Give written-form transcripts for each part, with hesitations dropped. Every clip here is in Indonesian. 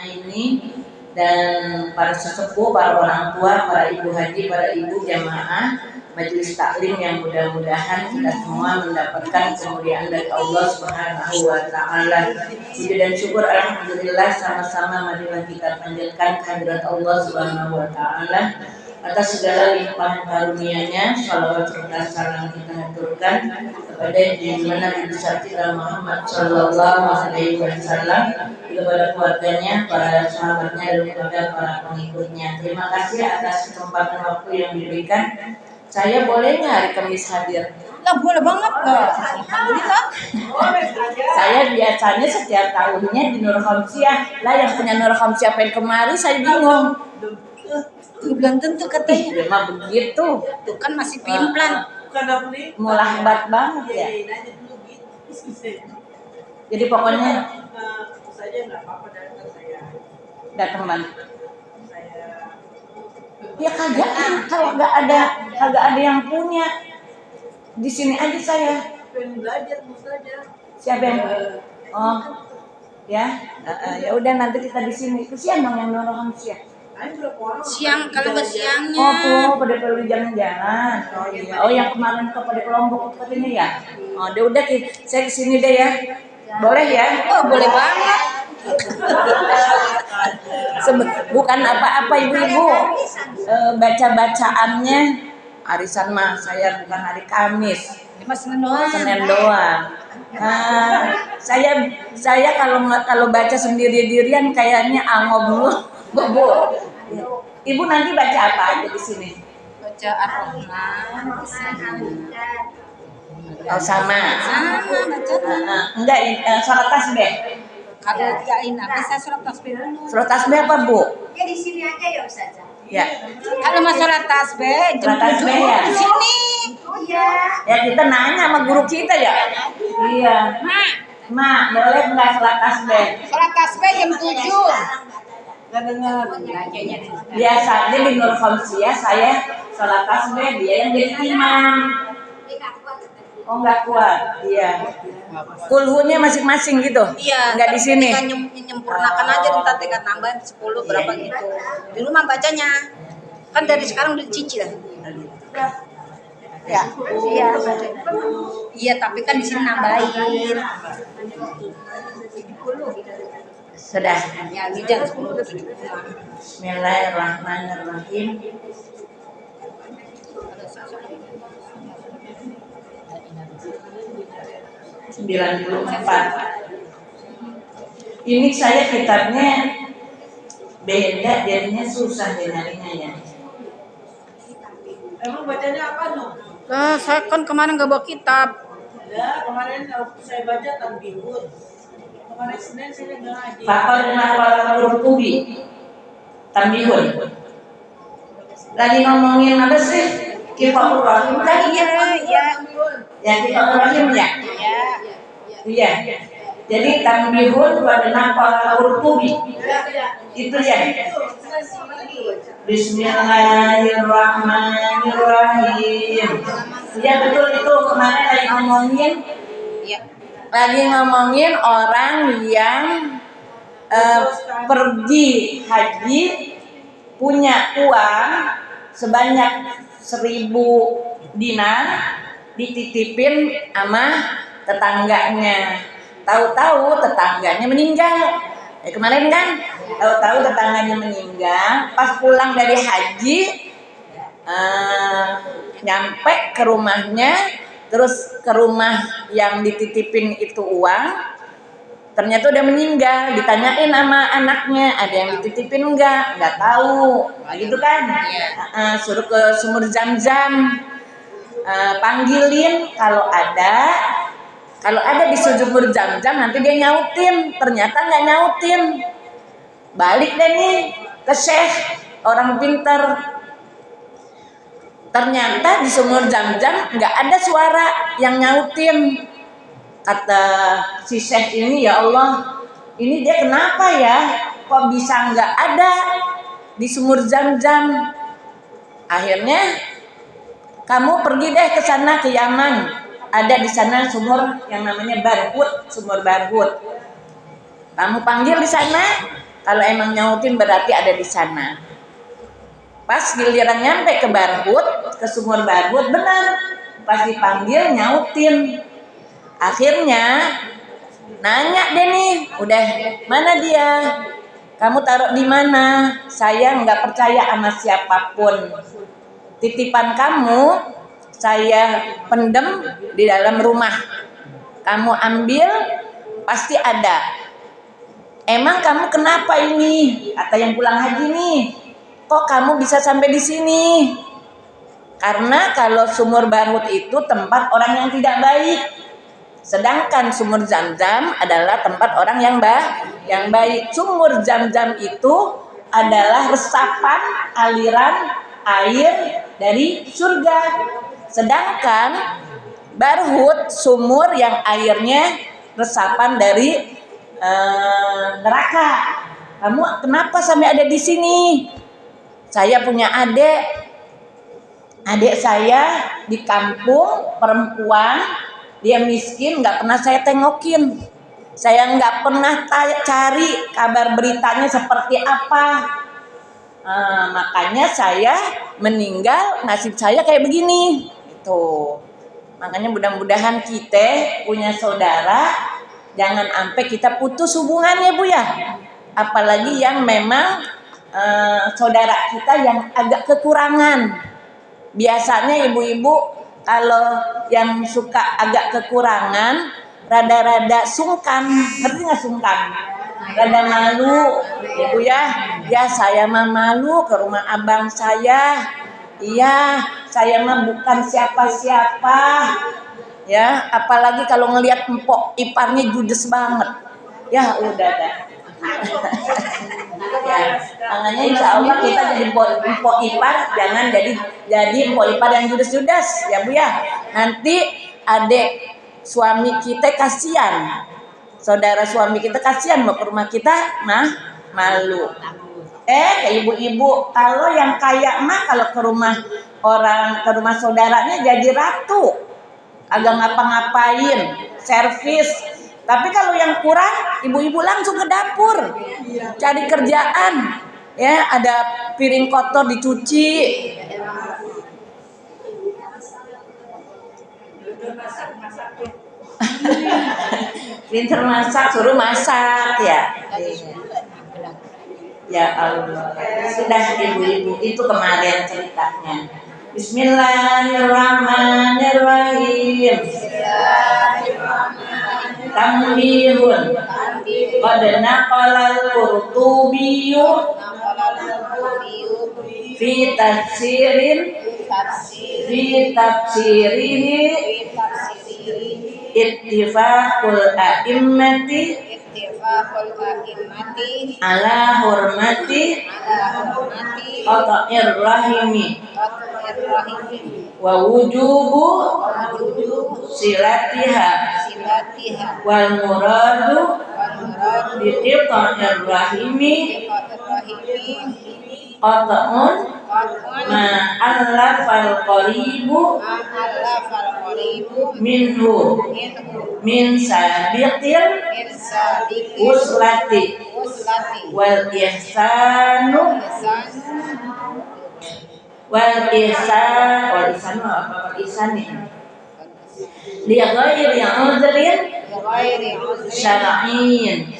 ini dan para sesepuh, para orang tua, para ibu haji, para ibu jamaah majelis taklim yang mudah-mudahan kita semua mendapatkan kemuliaan dari Allah Subhanahu wa taala. Puji dan syukur alhamdulillah sama-sama marilah kita panjatkan kehadirat Allah Subhanahu wa taala atas segala limpahan karunia-Nya. Shalawat serta salam kita haturkan kepada junjungan Nabi besar kita Muhammad sallallahu alaihi wasallam, kepada keluarganya, para sahabatnya, dan kepada para pengikutnya. Terima kasih atas kesempatan waktu yang diberikan. Saya boleh nggak hari Kamis hadir? Lah boleh banget loh. Alhamdulillah. Saya biasanya setiap tahunnya di Nur Khamsiah. Lah yang punya Nur Khamsiah pengen kemari, saya bingung. Belum tentu katanya. Memang begitu. Tuh kan masih pimplan. Mulahbat banget ya. Jadi pokoknya saja nggak apa-apa datang saya. Datang mana? Ya kagak, kalau kagak ada yang punya. Di sini aja saya. Pengen belajar saja. Siapa yang? Oh, ya, ya udah nanti kita di sini. Kesian dong yang Nur Khamsiah. Siang kalau nggak siangnya. Oh, pada perlu jalan-jalan. Oh iya. Oh yang kemarin ke pada Lombok katanya ya. Oh, udah saya kesini deh ya. Boleh ya? Oh boleh banget. Bukan apa-apa ibu-ibu. Baca-bacaannya arisan mah saya bukan hari Kamis. Senin doang. Saya kalau baca sendiri-dirian kayaknya angob dulu. Bobo. Ibu nanti baca apa aja di sini? Baca Ar-Rahman. Oh sama. Baca. Enggak, surat tasbih. Kalau tigain bisa surat tasbih dulu. Surat tasbih apa, Bu? Ya di sini aja ya Ustazah. Ya. Kalau masalah tasbih, Surat tasbih ya. di sini. Oh iya. Ya kita nanya sama guru kita ya. Iya. Mak, boleh enggak surat tasbih? Surat tasbih jam 7. Nggak dengar. Biasanya di Nur Khamsiah saya sholat tasbih, dia yang jadi imam. Oh nggak kuat, iya. Kulhunya masing-masing gitu. Iya. Nggak di sini. Nyempurnakan aja ntar tingkat tambahin 10 berapa gitu. Di rumah bacanya. Kan dari sekarang udah dicicil. Ya. Iya. Iya, tapi kan di sini nambahin. Sudah. Ya, di jam 10 udah 70. Bismillahirrahmanirrahim. Ini saya kitabnya beda, jadinya susah nyarinya ya. Emang bacanya apa noh? Saya kan kemarin nggak bawa kitab. Ya kemarin saya baca Tanbihun. Kemarin Senin saya nggak ngaji. Fakor Nahwal Qurtubi Tanbihun. Lagi ngomongin apa sih? Kitabur Rahim kan? Iya. Ya Kitabur Rahim ya? Iya. Jadi Tanbihun pada Nahwal Qurtubi. Itu ya. Bismillahirrahmanirrahim. Ya betul itu kemarin lagi ngomongin orang yang pergi haji punya uang sebanyak 1.000 dinar dititipin sama tetangganya. Tahu-tahu tetangganya meninggal. Kemarin kan tahu-tahu tetangganya meninggal, pas pulang dari haji nyampe ke rumahnya, terus ke rumah yang dititipin itu uang ternyata udah meninggal. Ditanyain sama anaknya, ada yang dititipin nggak tahu, gitu kan. Suruh ke sumur Zam-Zam, panggilin kalau ada di sumur Zam-Zam nanti dia nyautin. Ternyata nggak nyautin. Balik deh nih ke Syekh, orang pinter. Ternyata di sumur Zam-Zam nggak ada suara yang nyautin. Kata si Syekh ini, ya Allah, ini dia kenapa ya? Kok bisa nggak ada di sumur Zam-Zam? Akhirnya kamu pergi deh ke sana, ke Yaman. Ada di sana sumur yang namanya Barhut, sumur Barhut. Kamu panggil di sana, Kalau emang nyautin berarti ada di sana. Pas giliran nyampe ke Barhut, ke sumur Barhut, benar. Pas dipanggil nyautin. Akhirnya nanya deh nih, udah mana dia? Kamu taruh di mana? Saya nggak percaya sama siapapun. Titipan kamu saya pendem di dalam rumah. Kamu ambil pasti ada. Emang kamu kenapa ini? Kata yang pulang haji nih. Kok kamu bisa sampai di sini? Karena kalau sumur Barhut itu tempat orang yang tidak baik. Sedangkan sumur Zam-Zam adalah tempat orang yang baik. Sumur Zam-Zam itu adalah resapan aliran air dari surga. Sedangkan Barhut sumur yang airnya resapan dari neraka. Kamu kenapa sampai ada di sini? Saya punya adik saya di kampung perempuan, dia miskin, nggak pernah saya tengokin. Saya nggak pernah cari kabar beritanya seperti apa. Makanya saya meninggal, nasib saya kayak begini. Itu. Makanya mudah-mudahan kita punya saudara, jangan sampai kita putus hubungannya Bu ya. Apalagi yang memang saudara kita yang agak kekurangan. Biasanya ibu-ibu kalau yang suka agak kekurangan, rada-rada sungkan, ngerti nggak sungkan? Rada malu, ibu ya. Ya saya mah malu ke rumah abang saya. Iya, saya mah bukan siapa-siapa. Ya, apalagi kalau ngelihat empok iparnya judes banget. Ya udah dah. Ya, makanya insya Allah kita jadi empok ipar, jangan jadi empok ipar yang judes-judes ya Bu ya. Nanti adik suami kita kasihan, saudara suami kita kasihan mau ke rumah kita malu. Ibu-ibu kalau yang kaya mah kalau ke rumah orang, ke rumah saudaranya jadi ratu, agak ngapa-ngapain, servis. Tapi kalau yang kurang, ibu-ibu langsung ke dapur, cari kerjaan. Ya, ada piring kotor dicuci. Pinter masak, suruh masak ya. Ya Allah. Sudah ibu-ibu, itu kemarin ceritanya. Bismillahirrahmanirrahim. Tanbihun qad naqalal Qurtubiyyu fi tafsirihi ittifaqul a'immati ala hurmati qata'ir rahimi wa wujubu silatiha wal muradu bi qata'ir rahimi qata'un ma allafal qaribu minhu min sabiqil uslati wal ihsanu li ghairi udhrin syar'iyyin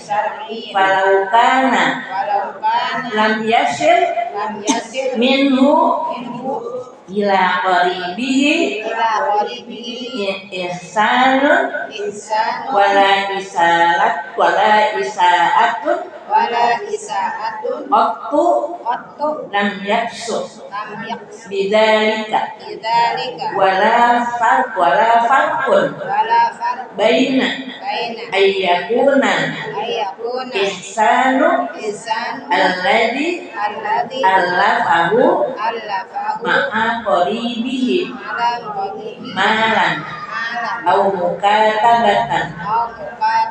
falau kana lam yasil minhu ila qaribihi ihsanun wala isaatun qattu lam yaksu bidzalika wala farqun baina ayyakuna ihsanu alladhi allafahu ma'a qaribihi malan au mukatabatan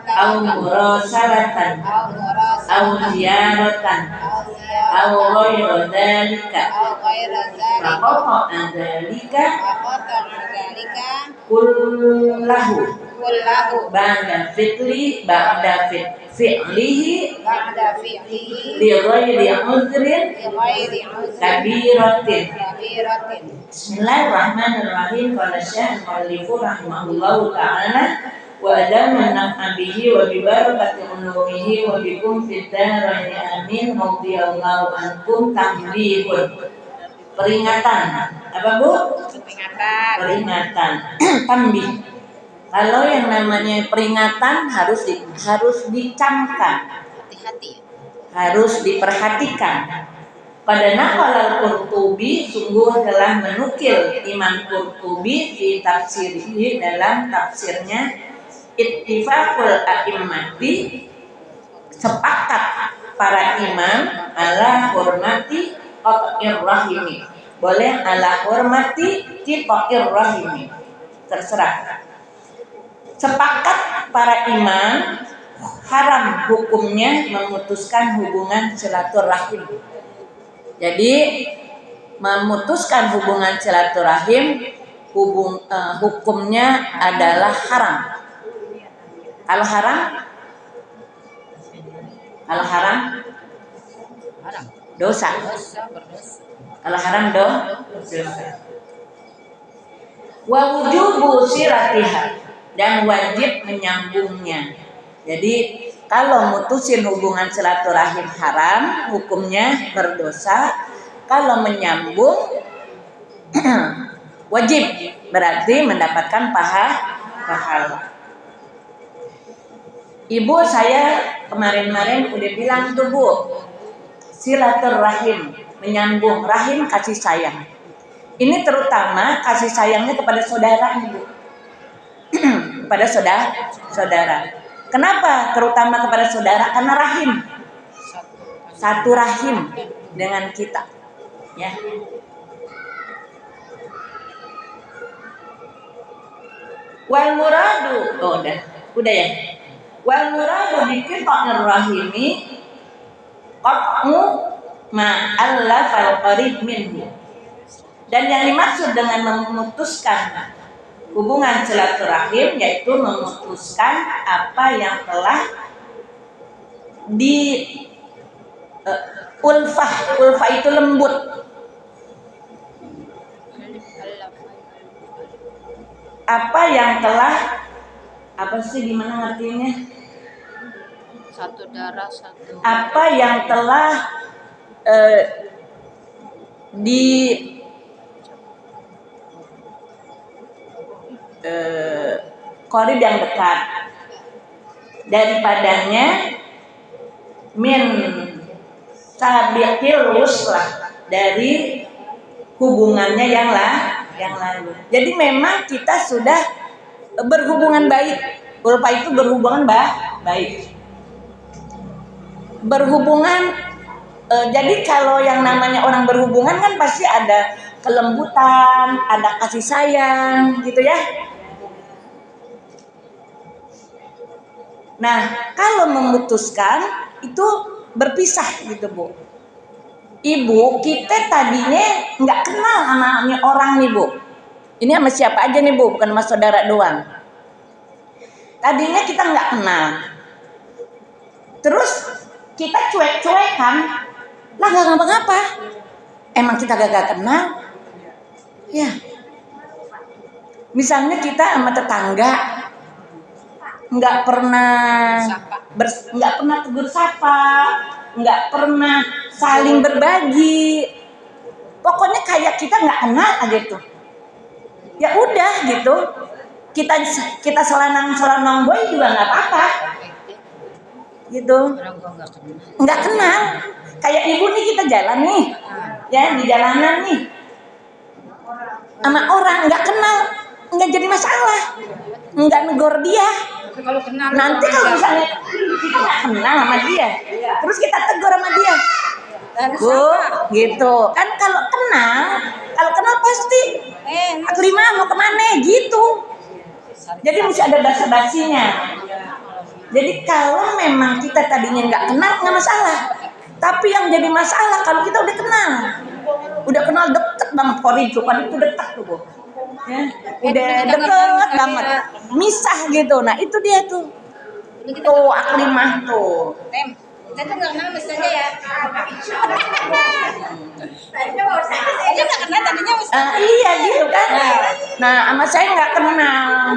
au murasalatan au ziyaratan au ghairu dzalika faqata dzalika kullahu kullahu ba'da fi'lihi ba'da fi'lihi bi ghairi udhrin bi ghairi uzrin kabiratin. kabiratin. Bismillahirrahmanirrahim. Qala Syekh Mu'allifu rahimahullahu ta'ala wa adaman naf'a bihi wa bi barakati ulumihi wa bikum fid dharain amin radhiyallahu ankum. Tambihun, peringatan. Apa Bu? Peringatan. Tambih. Kalau yang namanya peringatan harus dicamkan, Hati-hati. harus diperhatikan. Pada naqal al-Qurtubi, sungguh telah menukil Imam Qurtubi di tafsirnya, dalam tafsirnya, ittifaqul a'immati, sepakat para imam ala hormati qat'ir rahimi. Boleh ala hormati qat'ir rahimi, terserah. Sepakat para imam haram hukumnya memutuskan hubungan silaturahim. Jadi memutuskan hubungan silaturahim hukumnya adalah haram. Kalau haram dosa. Kalau haram dosa. Wa wujubu silatiha, dan wajib menyambungnya. Jadi kalau mutusin hubungan silaturahim haram, hukumnya berdosa. Kalau menyambung wajib, berarti mendapatkan pahala. Ibu saya kemarin-kemarin udah bilang tuh Bu, silaturahim, menyambung rahim, kasih sayang. Ini terutama kasih sayangnya kepada saudara Ibu. Kepada saudara. Kenapa terutama kepada saudara? Karena rahim. Satu rahim dengan kita. Ya. Wal muradu, udah ya. Wal muradu biqita'ir rahimi qat'u ma'allafal qarib minhu. Dan yang dimaksud dengan memutuskan hubungan silaturahim yaitu memutuskan apa yang telah di ulfah itu lembut. Apa yang telah, apa sih gimana artinya? Satu darah satu. Apa yang telah di qarib yang dekat daripadanya, min sabiqil ruslah, dari hubungannya yang lalu. Jadi memang kita sudah berhubungan baik. Ulfa itu berhubungan baik. Berhubungan jadi kalau yang namanya orang berhubungan kan pasti ada kelembutan, ada kasih sayang gitu ya. Nah, kalau memutuskan itu berpisah gitu Bu. Ibu, kita tadinya nggak kenal sama orang nih Bu. Ini sama siapa aja nih Bu, bukan sama saudara doang. Tadinya kita nggak kenal. Terus kita cuek-cuekan, lah nggak ngapa-ngapa. Emang kita gak kenal? Ya. Misalnya kita sama tetangga nggak pernah tegur sapa, nggak pernah saling berbagi. Pokoknya kayak kita nggak kenal aja tuh. Ya udah gitu. Kita selanang boy juga nggak apa-apa. Gitu. Nggak kenal. Kayak ibu nih, kita jalan nih. Ya, di jalanan nih. Sama orang nggak kenal, nggak jadi masalah. Nggak negor dia. Kalau kenal, nanti kalau misalnya kita nggak kenal sama dia, terus kita tegur sama dia, Bu, gitu kan. Kalau kenal pasti aku lima mau kemana gitu. Jadi mesti ada basa-basinya. Jadi kalau memang kita tadinya nggak kenal, nggak masalah. Tapi yang jadi masalah kalau kita udah kenal deket banget, kori itu dekat tuh Bu. Ya, udah deket banget, misah gitu. Nah itu dia tuh, tuh aklimah tuh. Tem, saya tuh nggak kenal Mas aja ya. Tadinya mau saya Dia nggak kenal tadinya Mas. Iya gitu kan. Nah sama saya nggak kenal.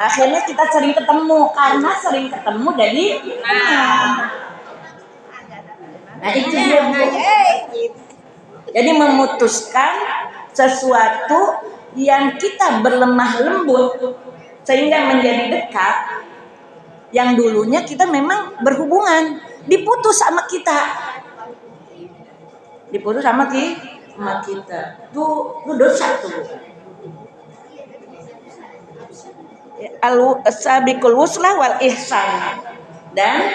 Akhirnya kita sering ketemu, karena sering ketemu jadi kenal. Nah itu dia Bu. Jadi memutuskan sesuatu yang kita berlemah lembut sehingga menjadi dekat, yang dulunya kita memang berhubungan, diputus sama kita, tuh dosa tuh. Al-sabiqul wuslah wal ihsan, dan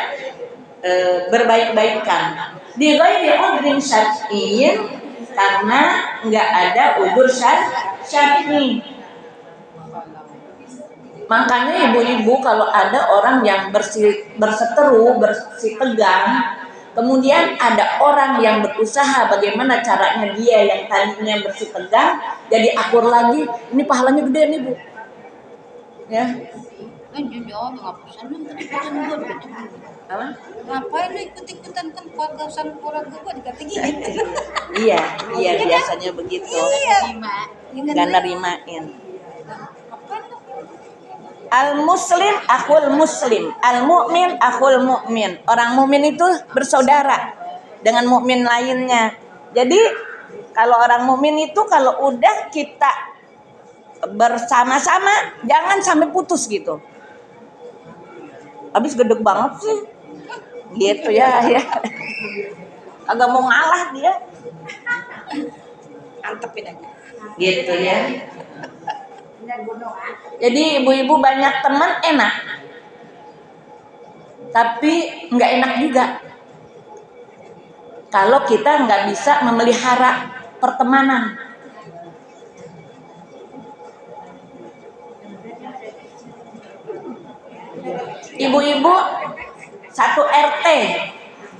berbaik-baikan di ghairi udhrin syar'iyyin, karena nggak ada udzur syar'i. Makanya ibu-ibu kalau ada orang yang berseteru, bersitegang, kemudian ada orang yang berusaha bagaimana caranya dia yang tadinya bersitegang jadi akur lagi, ini pahalanya gede nih Bu. Ya. Jujur, ngapain lu ikut-ikutan gue begitu? Apa? Ngapain lu ikut-ikutan, kan keluarga gue dikata gitu. Iya biasanya begitu. Iya. Gak nerimain. Ngapain lu? Al muslim akhul muslim, al mukmin akhul mukmin. Orang mukmin itu bersaudara dengan mukmin lainnya. Jadi kalau orang mukmin itu kalau udah kita bersama-sama jangan sampai putus gitu. Habis gede banget sih. Gitu ya. Agak mau ngalah dia. Antepin aja. Gitu ya. Jadi ibu-ibu banyak teman enak, tapi nggak enak juga kalau kita nggak bisa memelihara pertemanan. Ibu-ibu satu RT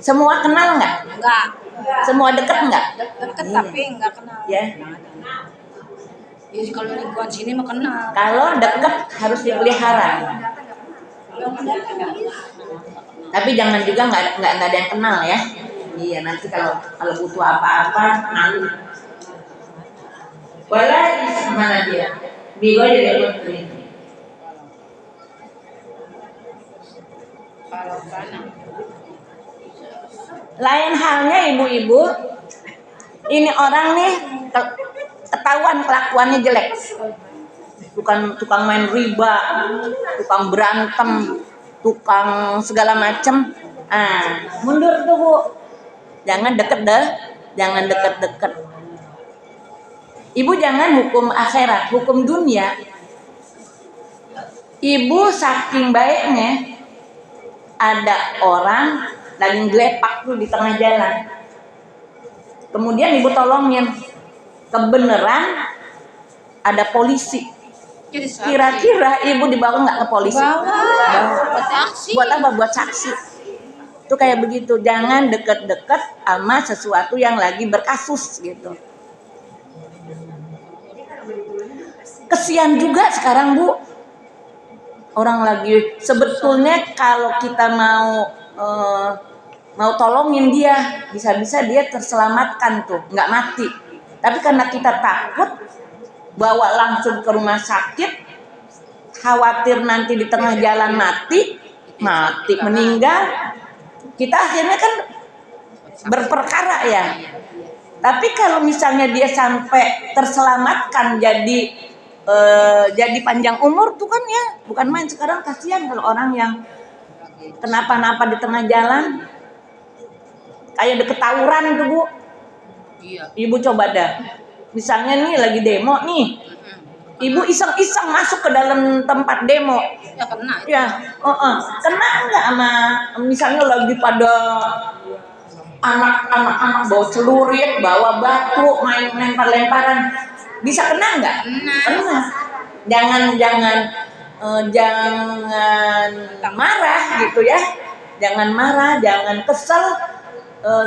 semua kenal nggak? Enggak. Semua deket nggak? Deket tapi enggak kenal. Ya. Ya kalau lingkungan sini mah kenal. Kalau deket harus dipelihara. Tapi jangan juga nggak ada yang kenal ya. Iya, nanti kalau butuh apa-apa malu. Wala mana dia? Bigo jadi putri. Lain halnya ibu-ibu, ini orang nih ketahuan kelakuannya jelek, tukang main riba, tukang berantem, tukang segala macem. Mundur tuh Bu, jangan deket. Ibu jangan hukum akhirat, hukum dunia. Ibu saking baiknya, ada orang lagi gelepak tuh di tengah jalan, kemudian ibu tolongin, kebeneran ada polisi. Kira-kira ibu dibawa nggak ke polisi? Bawa. Buat saksi. Buat apa? Buat saksi. Itu kayak begitu. Jangan deket-deket sama sesuatu yang lagi berkasus gitu. Kesian juga sekarang Bu. Orang lagi sebetulnya kalau kita mau tolongin dia, bisa-bisa dia terselamatkan tuh, nggak mati. Tapi karena kita takut, bawa langsung ke rumah sakit, khawatir nanti di tengah jalan mati meninggal, kita akhirnya kan berperkara ya. Tapi kalau misalnya dia sampai terselamatkan jadi panjang umur tuh kan ya bukan main. Sekarang kasihan kalau orang yang kenapa-napa di tengah jalan, kayak deket tawuran tuh Bu. Iya. Ibu coba dah, misalnya nih lagi demo nih, ibu iseng-iseng masuk ke dalam tempat demo, Ya kena. ya, kena nggak sama misalnya lagi pada anak-anak bawa celurit, bawa batu, main lempar-lemparan, bisa kena nggak? Kena. Jangan marah gitu ya, jangan marah, jangan kesel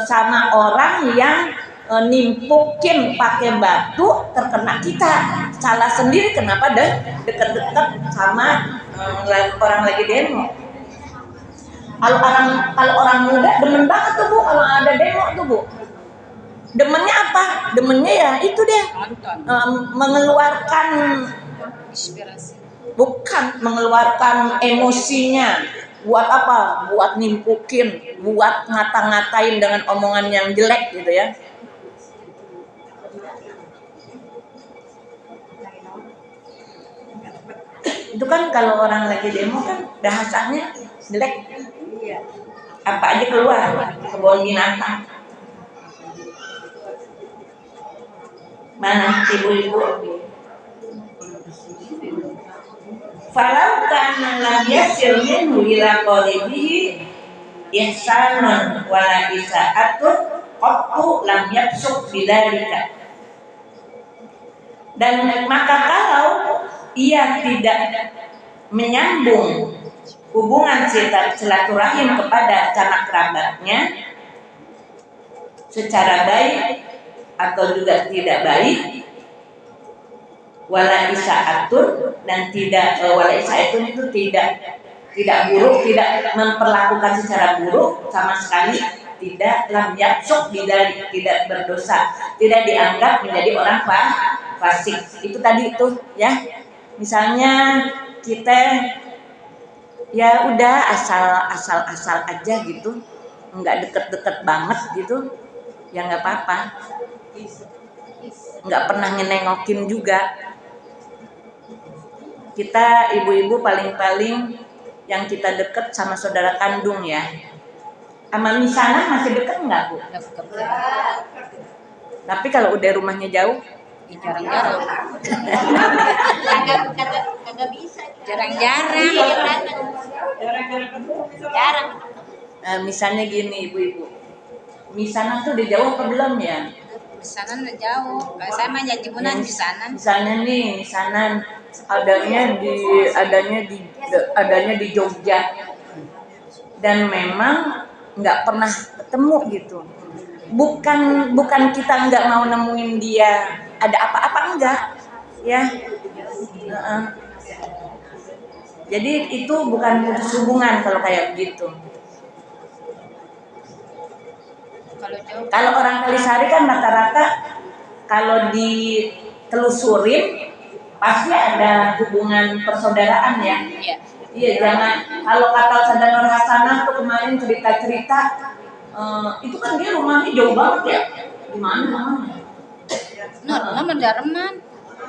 sama orang yang nimpukin pakai batu terkena kita. salah sendiri kenapa deket-deket sama orang lagi demo. Kalau orang muda demen banget tuh Bu kalau ada demo tuh Bu. Demennya apa? Demennya ya itu deh mengeluarkan Inspirasi. bukan mengeluarkan emosinya. Buat apa? Buat nimpukin, buat ngata-ngatain dengan omongan yang jelek gitu ya. Itu kan kalau orang lagi demo kan bahasanya jelek. Apa aja keluar kebun binatang. Mana ibu-ibu? Falau kana lam yasil minhu ila qalibihi ihsanun wala isaatun qattu lam yafsuk bidzalika. Dan maka kalau ia tidak menyambung hubungan silaturahim kepada sanak kerabatnya secara baik atau juga tidak baik, wala isaatun dan tidak wala isaatun itu tidak buruk, tidak memperlakukan secara buruk sama sekali, tidak lam yafsuk tidak berdosa, tidak dianggap menjadi orang fasik. Itu tadi itu ya. Misalnya kita ya udah asal aja gitu, nggak deket-deket banget gitu, ya nggak apa-apa. Nggak pernah ngenengokin juga. Kita ibu-ibu paling-paling yang kita deket sama saudara kandung ya. Sama misalnya masih deket nggak Bu? Tapi kalau udah rumahnya jauh, Jarang-jarang. Kagak bisa. Jarang-jarang. Jarang. misalnya gini ibu-ibu. Misalnya tuh udah jauh apa belum ya? Di sana udah jauh. Kayak saya mah janjimunan di sana. Misalnya nih, misalnya adanya di Jogja dan memang nggak pernah ketemu gitu. Bukan kita nggak mau nemuin dia ada apa-apa, enggak ya. Jadi itu bukan putus hubungan kalau kayak begitu. Kalau orang Kalisari kan rata-rata kalau ditelusurin pasti ada hubungan persaudaraan ya. Iya, jangan kalau kata Sadar Hasanah tuh kemarin cerita-cerita itu kan dia rumahnya jauh banget ya. Di mana namanya? Nama Darman.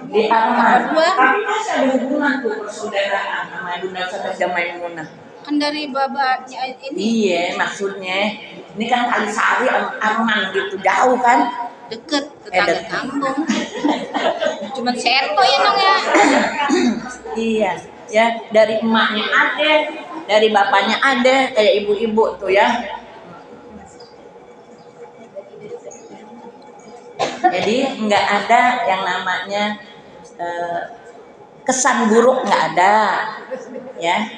Di Arman. Tapi masih ada hubungan tuh persaudaraan sama Bunda Sadah Maimunah. Kan dari babanya ini. Iya, maksudnya ini kan Kalisari Arman gitu jauh kan? Deket, tetangga kampung. Cuman seto ya dong ya. Iya, ya dari emaknya ada, dari bapaknya ada, kayak ibu-ibu tuh ya. Jadi nggak ada yang namanya kesan buruk, nggak ada, ya.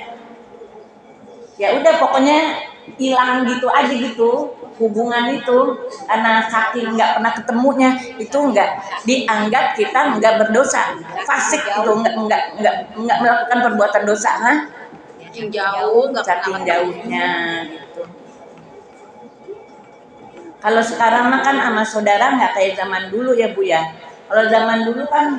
Ya udah pokoknya hilang gitu aja gitu hubungan itu karena saking nggak pernah ketemunya itu nggak dianggap kita nggak berdosa, fasik itu nggak melakukan perbuatan dosa, Yang jauh nggak pernah saking jauhnya gitu. Kalau sekarang mah kan sama saudara nggak kayak zaman dulu ya Bu ya. Kalau zaman dulu kan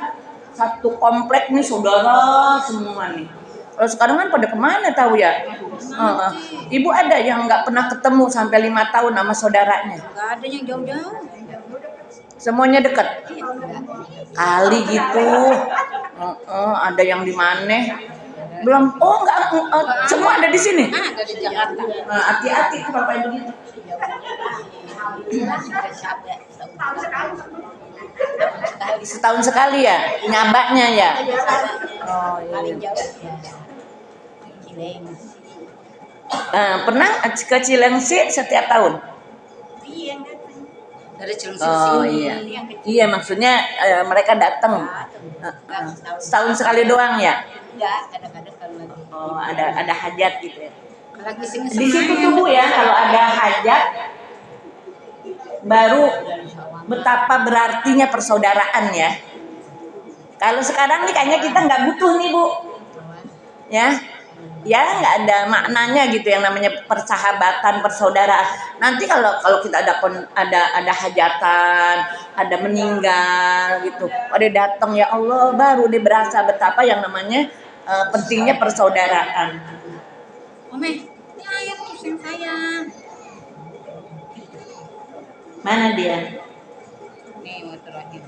satu komplek nih saudara semua nih. Kalau sekarang kan pada kemana tahu ya? Ibu ada yang nggak pernah ketemu sampai 5 tahun sama saudaranya? Nggak ada yang jauh-jauh. Semuanya dekat. Kali gitu. Ada yang di mana? Belum. Oh nggak. Semua ada di sini. Ada di Jakarta. Hati-hati tuh Bapak Ibu gitu. Setahun sekali ya nyabaknya ya. Oh iya. Pernah ke Cilengsi setiap tahun? Dari Cilengsi Oh iya. Iya maksudnya mereka datang. Setahun sekali doang ya? Enggak, kadang-kadang kalau lagi. Oh ada hajat gitu ya. Lagi sini Di situ tuh Bu ya kalau ada hajat baru betapa berartinya persaudaraan ya. Kalau sekarang nih kayaknya kita nggak butuh nih Bu, ya, nggak ada maknanya gitu yang namanya persahabatan, persaudaraan. Nanti kalau kita ada hajatan, ada meninggal gitu, pada datang ya Allah, baru dia berasa betapa yang namanya pentingnya persaudaraan. Ome, ini ayat tuh yang sayang. Mana dia? Nih, mau terakhir.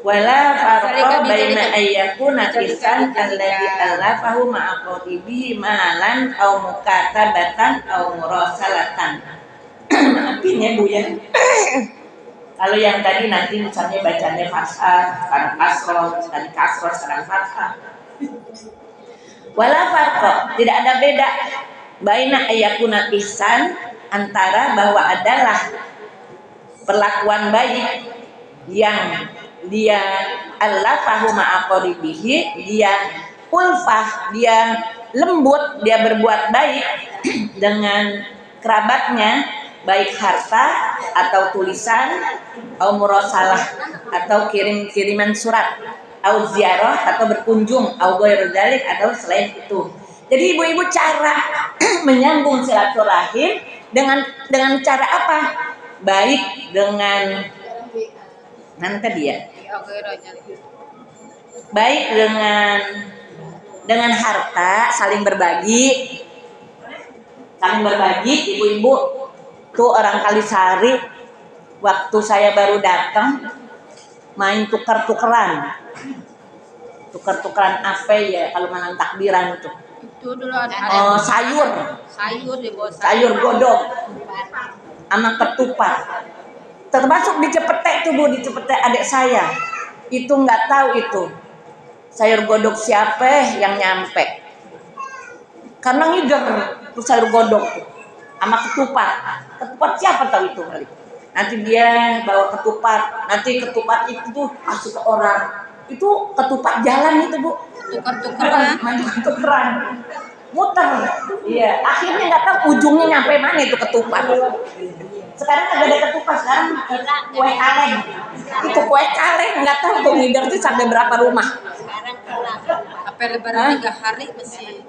Wala farqa baina ayyakuna isan alladhi allafahu ma'a qatibihi malan aw mukatabatan aw murasalatan. Maafin ya Bu ya. Kalau yang tadi nanti misalnya bacanya fathah, sekarang kasroh, sekali kasroh, sekarang fathah. Wala farqa, tidak ada beda baina ayyakuna isan antara bahwa adalah perlakuan baik yang dia allafahu ma'aqoribihi, dia ulfah, dia lembut, dia berbuat baik dengan kerabatnya, baik harta atau tulisan, atau murasalah atau kiriman surat, atau ziarah atau berkunjung, atau ghairu dzalik atau selain itu. Jadi ibu-ibu cara menyambung silaturahim dengan cara apa? Baik dengan nanti dia. Baik dengan harta, saling berbagi. Saling berbagi, ibu-ibu. Tuh orang Kalisari waktu saya baru datang main tukar-tukeran. Tukar-tukeran apa ya kalau malam takbiran itu? Itu dulu ada sayur di bawah sayur godong sama ketupat. Termasuk di Cepete tuh Bu, di Cepete adik saya. Itu nggak tahu itu sayur godok siapa yang nyampe. Karena ngider tuh sayur godok tuh sama ketupat. Ketupat siapa tahu itu kali. Nanti dia bawa ketupat, nanti ketupat itu tuh kasih ke orang. Itu ketupat jalan itu Bu. Tuker-tukeran. Muter. Iya, akhirnya nggak tahu ujungnya nyampe mana itu ketupat. Sekarang nggak ada ketupat, sekarang kue kaleng. Itu kue kaleng, nggak tahu tuh ngider tuh sampai berapa rumah. Apa lebaran 3 hari masih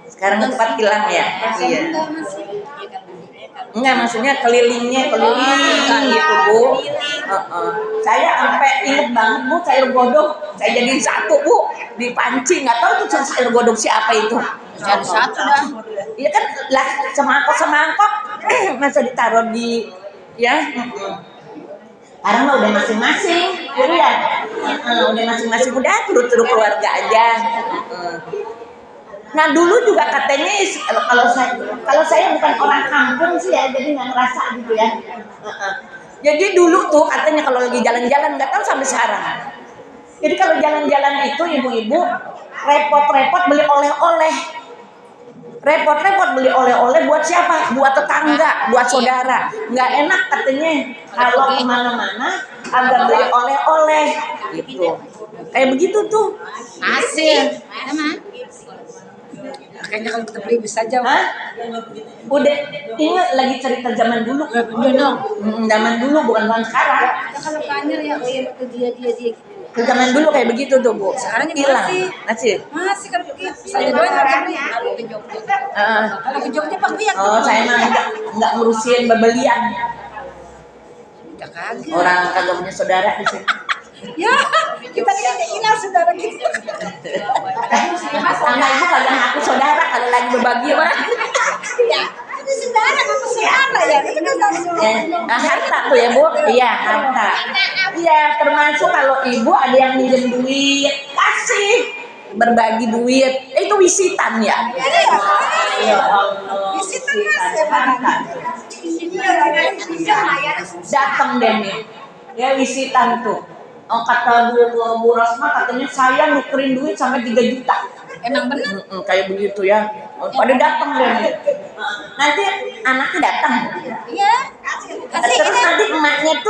Sekarang ketupat hilang ya. Iya. Enggak, maksudnya kelilingnya gitu Bu. Saya sampai inget banget Bu sayur godong. Saya jadiin satu Bu, dipancing, nggak tahu tuh sayur godong siapa itu. jadi satu dah. Iya kan lah, semangkok masa ditaruh di ya. Sekarang udah masing-masing, ya. Udah masing-masing, udah turut-turut keluarga aja. Nah dulu juga katanya kalau saya bukan orang kampung sih ya, jadi nggak ngerasa gitu ya. Jadi dulu tuh katanya kalau lagi jalan-jalan, nggak tahu sampai sekarang. Jadi kalau jalan-jalan itu ibu-ibu repot-repot beli oleh-oleh. Repot-repot beli oleh-oleh buat siapa? Buat tetangga, buat saudara. Nggak enak katanya kalau kemana-mana agak beli oleh-oleh gitu. Kayak begitu tuh. Hasil. Kayaknya kalau kita beli bisa aja. Udah, ini lagi cerita zaman dulu. Zaman dulu bukan sekarang. Kalau kanyer ya ke dia Ke zaman dulu kayak begitu tuh Bu. Sekarang hilang. Masih kan begitu. Saya doang kalau ke Jogja. Kalau ke Jogja Pak Biak. Saya mah enggak ngurusin bebelian. Udah kagak. Orang kagak punya saudara di sini. Ya, kita ini hilang saudara kita. Sama ibu kagak ngaku saudara kalau lagi berbagi mah. Ya, itu saudara ngaku saudara ya. Harta tuh ya Bu. Iya, harta. Iya, termasuk kalau ibu ada yang minjem duit, kasih, berbagi duit, itu wisitan ya. Ya Allah. Wisitan datang deh nih. Ya wisitan tuh. Kata Bu Rosma katanya saya nukerin duit sampai 3 juta. Emang benar? Kayak begitu ya. Pada datang deh nih. Nanti anaknya datang. Iya. Terus nanti emaknya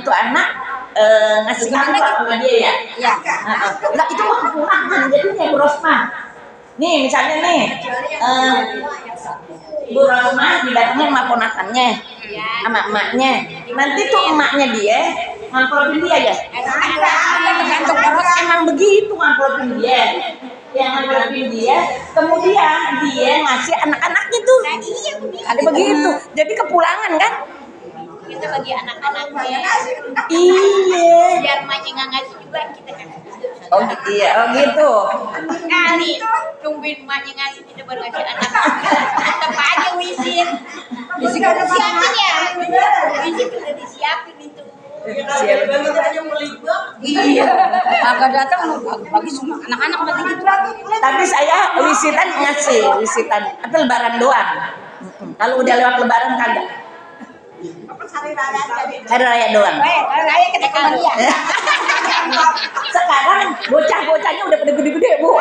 tuh anak ngasih amplop sama dia ya. Iya. Enggak, itu mah kekurangan jadinya Bu Rosma. Nih misalnya nih Bu Rosma didatengin sama ponakannya sama emaknya. Nanti tuh emaknya dia ngamplopin dia ya. Tergantung orang. Emang begitu ngamplopin dia. Yang ngamplopin dia, kemudian dia ngasih anak-anaknya tuh. Ada begitu. Jadi kepulangan kan? Kita bagi anak-anaknya Iya. biar emaknya nggak ngasih juga kita kan Oh iya, oh gitu. kali tungguin emaknya ngasih kita baru ngasih anak tetap aja wisin udah disiapin ya wisin udah disiapin itu Siap. Iya. Agak datang bagi semua anak-anak berarti gitu. Tapi saya wisitan atau lebaran doang. Kalau udah lewat lebaran kagak. Hari raya doang. Raya kita kalian. Sekarang bocah-bocahnya udah pada gede-gede, Bu.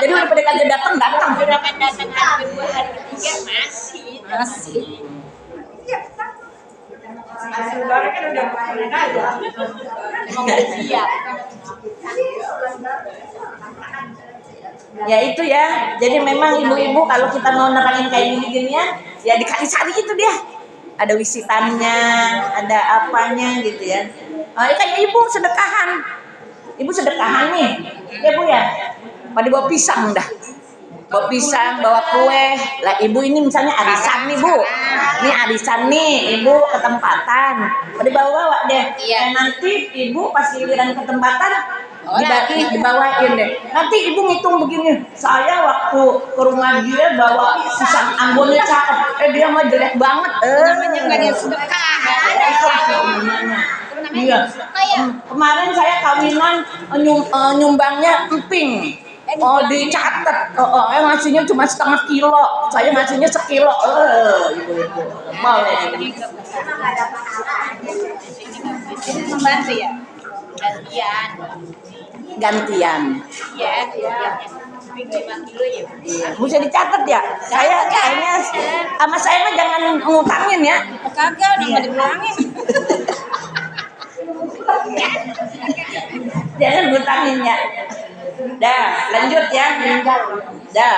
Jadi udah pada kagak datang. udah kan datang hari kedua hari ketiga masih Lebaran kan udah kemarin aja. emang udah siap Ya itu ya. Jadi memang ibu-ibu kalau kita mau nerangin kayak gini-ginian, ya dikali-kali itu dia. Ada wisitannya, ada apanya gitu ya. Ya kayak ibu sedekahan. Ibu sedekahan nih. Ya Bu ya. Pada bawa pisang dah. Bawa pisang, bawa kue. Lah ibu ini misalnya arisan nih Bu. Ini arisan nih, ibu ketempatan. Pada bawa deh. Iya. Nanti ibu pas giliran ketempatan Oh, lagi. dibawain deh. Nanti ibu ngitung begini. Saya waktu ke rumah dia bawa pisang Ambonnya cakep. Dia mah jelek banget. Namanya nggak dia sedekah. Iya. Kemarin saya kawinan nyumbangnya emping. Oh dicatat. Ngasihnya cuma setengah kilo. Saya ngasihnya sekilo. Ibu-ibu. Mau ya. Membantu ya. gantian Gantian. ya yang 5 kilo ya Iya. Mesti dicatat ya. Saya kayaknya sama saya mah jangan ngutangin ya. Kagak udah nggak dibilangin. Jangan ngutangin ya. Dah, lanjut ya. Dah.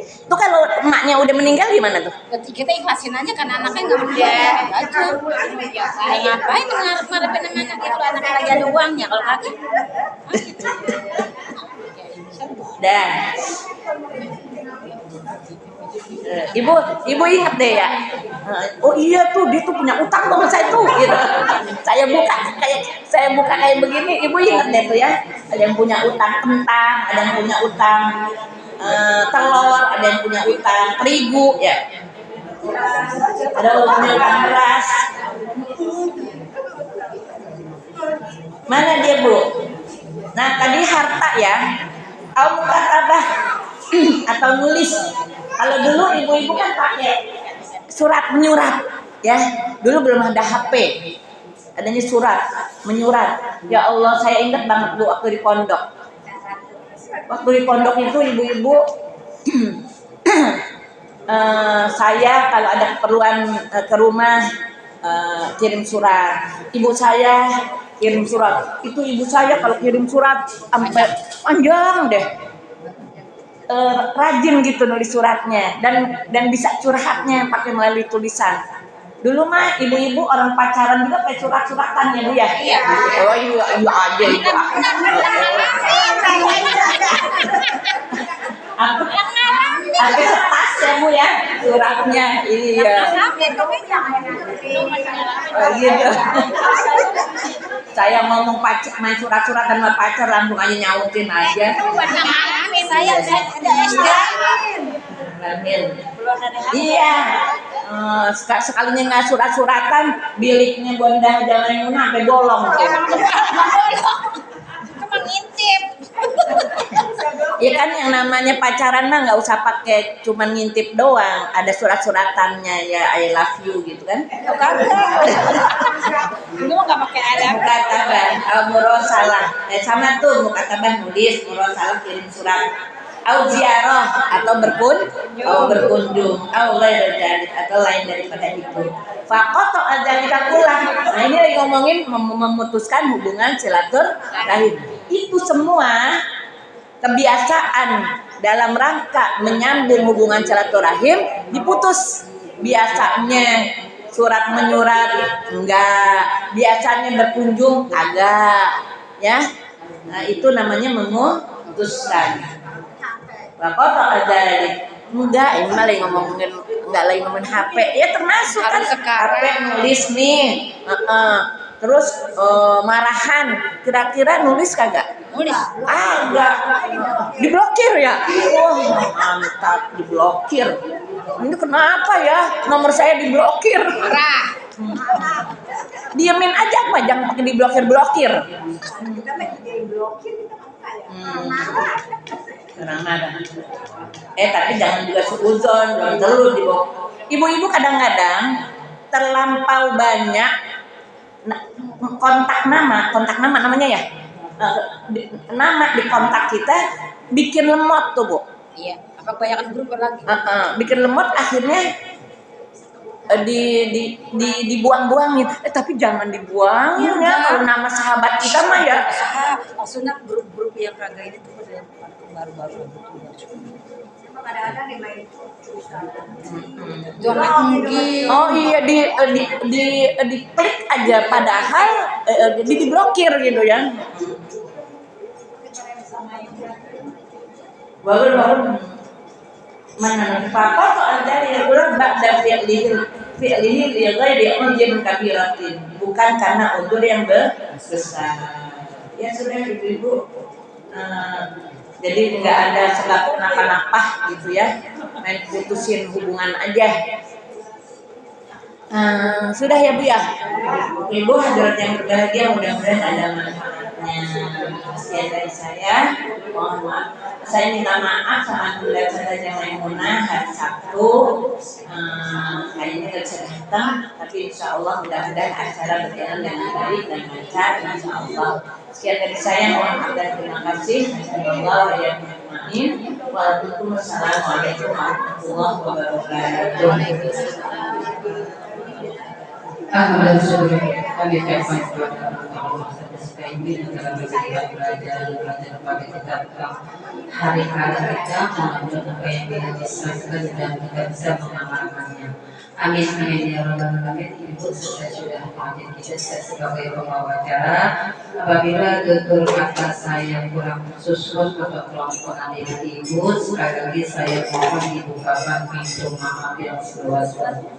Tuh kalau emaknya udah meninggal gimana tuh? Kita ikhlasin aja karena anaknya nggak meninggal aja. Ya ngapain ngarep-ngarepin sama anaknya kalau anaknya lagi ada uangnya kalau kagak. Dah. Ibu inget deh ya. Oh iya tuh dia tuh punya utang sama saya tuh gitu. Saya buka kayak begini, ibu inget deh tuh ya. Ada yang punya utang kentang, ada yang punya utang telur, ada yang punya utang terigu ya. Ada yang punya utang beras. Mana dia, Bu? Nah, tadi harta ya. Kamu katabah atau nulis. Kalau dulu ibu-ibu kan pakai surat menyurat ya. Dulu belum ada HP. Adanya surat menyurat. Ya Allah, saya ingat banget Bu waktu di pondok. Waktu di pondok itu ibu-ibu saya kalau ada keperluan ke rumah kirim surat. Ibu saya kirim surat. Itu ibu saya kalau kirim surat sampai panjang deh. Rajin gitu nulis suratnya dan bisa curhatnya pakai melalui tulisan. Dulu mah ibu-ibu orang pacaran juga pakai surat-suratan ya Bu ya. Iya. Oh iya aja ibu. Aku kertas ya Bu ya suratnya. Iya. Gitu. Saya ngomong main surat-surat sama pacar langsung aja nyautin aja. Saya ada SD. Amin. Iya. Sekalinya nggak surat-suratan, biliknya Bonda Jalan Yuna sampai bolong. Cuma ngintip. Iya kan yang namanya pacaran mah nggak usah pakai cuman ngintip doang, ada surat-suratannya ya I love you gitu kan. Dulu mah nggak pakai ada. Mukatabah, murosalah. Sama tuh mukatabah nulis, murosalah kirim surat. Au ziarah atau berkunjung, au atau lain daripada itu. Fakoto adzalika kulah. Nah ini lagi ngomongin memutuskan hubungan silaturahim. Itu semua kebiasaan dalam rangka menyambung hubungan silaturahim diputus. Biasanya surat menyurat enggak, biasanya berkunjung agak, ya. Nah itu namanya memutuskan. Bapak aja enggak, ini mah lagi ngomongin enggak lagi ngomongin HP, ya termasuk kan HP nulis nih, terus marahan, kira-kira nulis kagak? Nulis. Agak, diblokir ya? Wah mantap, diblokir. Ini kenapa ya nomor saya diblokir? Marah. Diamin aja apa, jangan pakai diblokir-blokir. Kita mah jadi blokir kita apa ya? Karena tapi jangan juga suuzon, belum tentu ibu-ibu kadang-kadang terlampau banyak kontak nama namanya ya, nama di kontak kita bikin lemot tuh Bu. Iya, apa kebanyakan grup lagi? Bikin lemot akhirnya dibuang-buangin. Tapi jangan dibuangin ya, kalau nama sahabat kita mah ya. Maksudnya grup-grup yang kagak ini tuh yang baru-baru Kadang-kadang dia main Jonak mungkin. Oh iya, di klik aja padahal diblokir gitu ya. Baru mana papa soal dari ulang ba'da fi'lihi li ghairi ujrin kabiratin, bukan karena udzur yang besar. Ya sudah ibu-ibu, jadi nggak ada sebab kenapa-napa gitu ya, main putusin hubungan aja. Sudah ya Bu ya, ibu hadirat yang berbahagia, mudah-mudahan ada manfaatnya. Sekian dari saya, mohon maaf. Saya minta maaf sama Bunda Saudara Maimunah hari Sabtu, kayaknya nggak bisa datang, tapi insya Allah mudah-mudahan acara berjalan dengan baik dan lancar, insya Allah. Sekian dari saya, mohon maaf dan terima kasih. Wassalamualaikum warahmatullahi wabarakatuh. Alhamdulillah, kami ucapkan kepada ini dalam belajar pada kita tentang hari-hari kita, melalui apa yang kita disampaikan dan kita bisa mengamalkannya. Amin amin ya rabbal alamin. Ibu sudah hadir kita sebagai pembawa acara. Apabila tutur kata saya kurang susun atau kelompokan dari ibu, sekali lagi saya mohon dibukakan pintu maaf yang seluas-luasnya.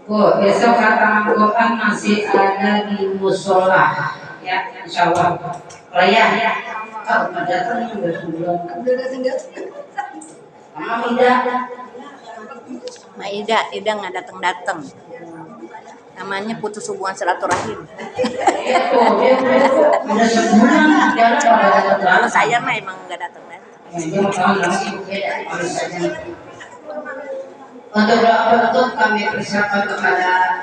Bu, besok kata Quran masih ada di musola, ya, insya Allah. Raya, ya. Oh, datang sudah sebulan. Mama Ida nggak datang. Namanya putus hubungan silaturahim. Iya, udah sebulan. Kalau saya mah emang nggak datang. Untuk kami persiapkan kepada